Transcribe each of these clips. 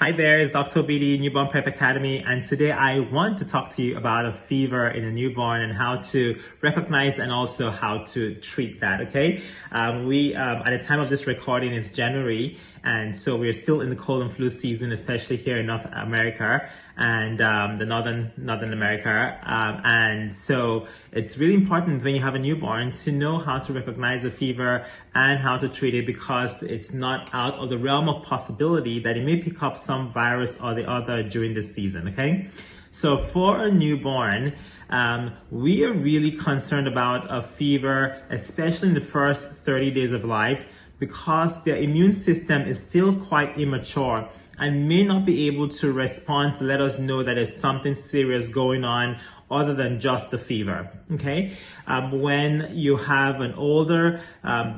Hi there, it's Dr. BD, Newborn Prep Academy, and today I want to talk to you about a fever in a newborn and how to recognize and also how to treat that, okay? At the time of this recording, it's January, and so we're still in the cold and flu season, especially here in North America and the Northern America. And so it's really important when you have a newborn to know how to recognize a fever and how to treat it, because it's not out of the realm of possibility that it may pick up some virus or the other during this season, okay? So for a newborn, we are really concerned about a fever, especially in the first 30 days of life, because their immune system is still quite immature and may not be able to respond to let us know that there's something serious going on other than just the fever, okay? When you have an older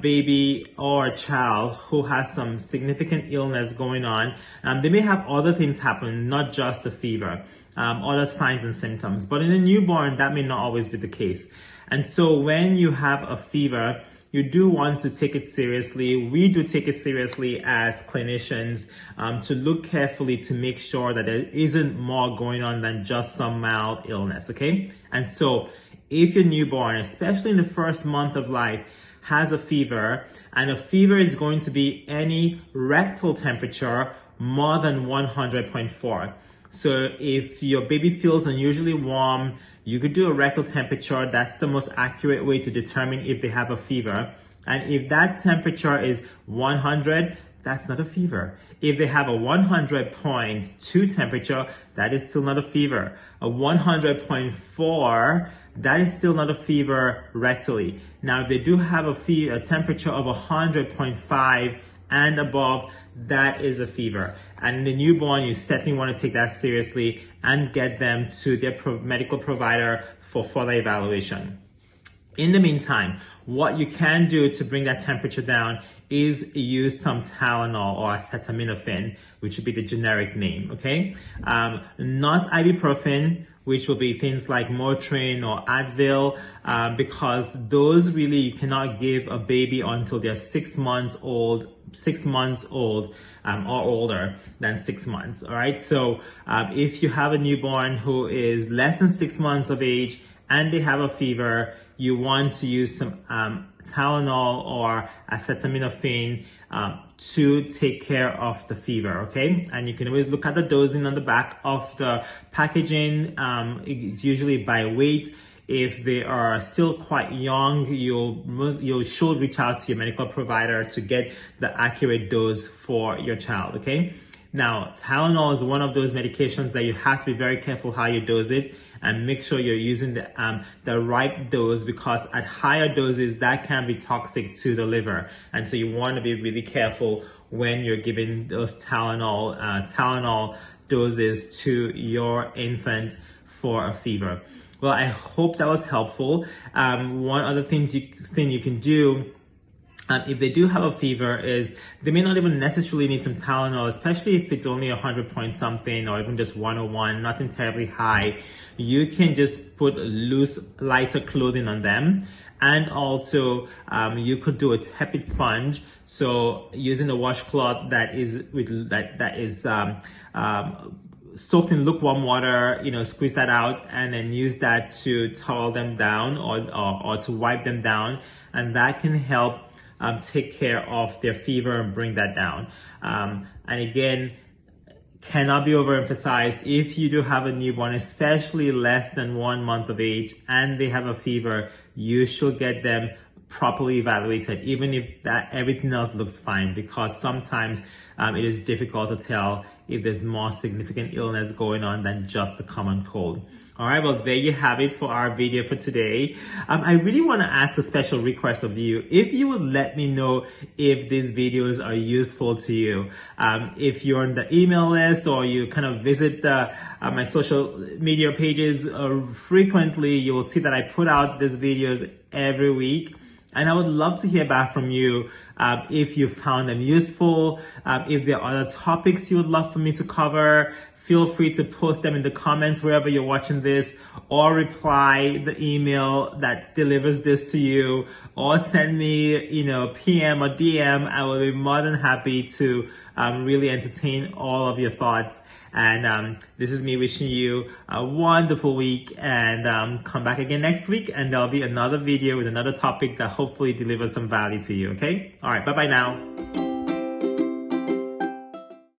baby or a child who has some significant illness going on, they may have other things happen, not just the fever, other signs and symptoms. But in a newborn, that may not always be the case. And so when you have a fever, you do want to take it seriously. We do take it seriously as clinicians to look carefully to make sure that there isn't more going on than just some mild illness, okay? And so if your newborn, especially in the first month of life, has a fever, and a fever is going to be any rectal temperature more than 100.4. So if your baby feels unusually warm, you could do a rectal temperature. That's the most accurate way to determine if they have a fever. And if that temperature is 100, that's not a fever. If they have a 100.2 temperature, that is still not a fever. A 100.4, that is still not a fever rectally. Now, if they do have a temperature of 100.5 and above, that is a fever. And in the newborn, you certainly want to take that seriously and get them to their medical provider for further evaluation. In the meantime, what you can do to bring that temperature down is use some Tylenol or acetaminophen, which would be the generic name, okay? Not ibuprofen, which will be things like Motrin or Advil, because those really you cannot give a baby until they're 6 months old or older than 6 months. All right. So if you have a newborn who is less than 6 months of age and they have a fever, you want to use some Tylenol or acetaminophen to take care of the fever, okay? And you can always look at the dosing on the back of the packaging. It's usually by weight. If they are still quite young, you should reach out to your medical provider to get the accurate dose for your child, okay? Now, Tylenol is one of those medications that you have to be very careful how you dose it and make sure you're using the right dose, because at higher doses, that can be toxic to the liver. And so you want to be really careful when you're giving those Tylenol doses to your infant for a fever. Well, I hope that was helpful. One other thing you can do if they do have a fever is they may not even necessarily need some Tylenol, especially if it's only 100 point something or even just 101, nothing terribly high. You can just put loose, lighter clothing on them. And also, you could do a tepid sponge. So using a washcloth that is soaked in lukewarm water, squeeze that out and then use that to towel them down or to wipe them down. And that can help take care of their fever and bring that down. And again, cannot be overemphasized. If you do have a newborn, especially less than 1 month of age, and they have a fever, you should get them properly evaluated, even if everything else looks fine, because sometimes it is difficult to tell if there's more significant illness going on than just the common cold. All right, well, there you have it for our video for today. I really want to ask a special request of you. If you would let me know if these videos are useful to you. If you're on the email list or you kind of visit my social media pages frequently, you will see that I put out these videos every week. And I would love to hear back from you if you found them useful, if there are other topics you would love for me to cover. Feel free to post them in the comments wherever you're watching this, or reply the email that delivers this to you, or send me, PM or DM. I will be more than happy to really entertain all of your thoughts. And this is me wishing you a wonderful week, and come back again next week, and there'll be another video with another topic that hopefully delivers some value to you. Okay? All right. Bye-bye now.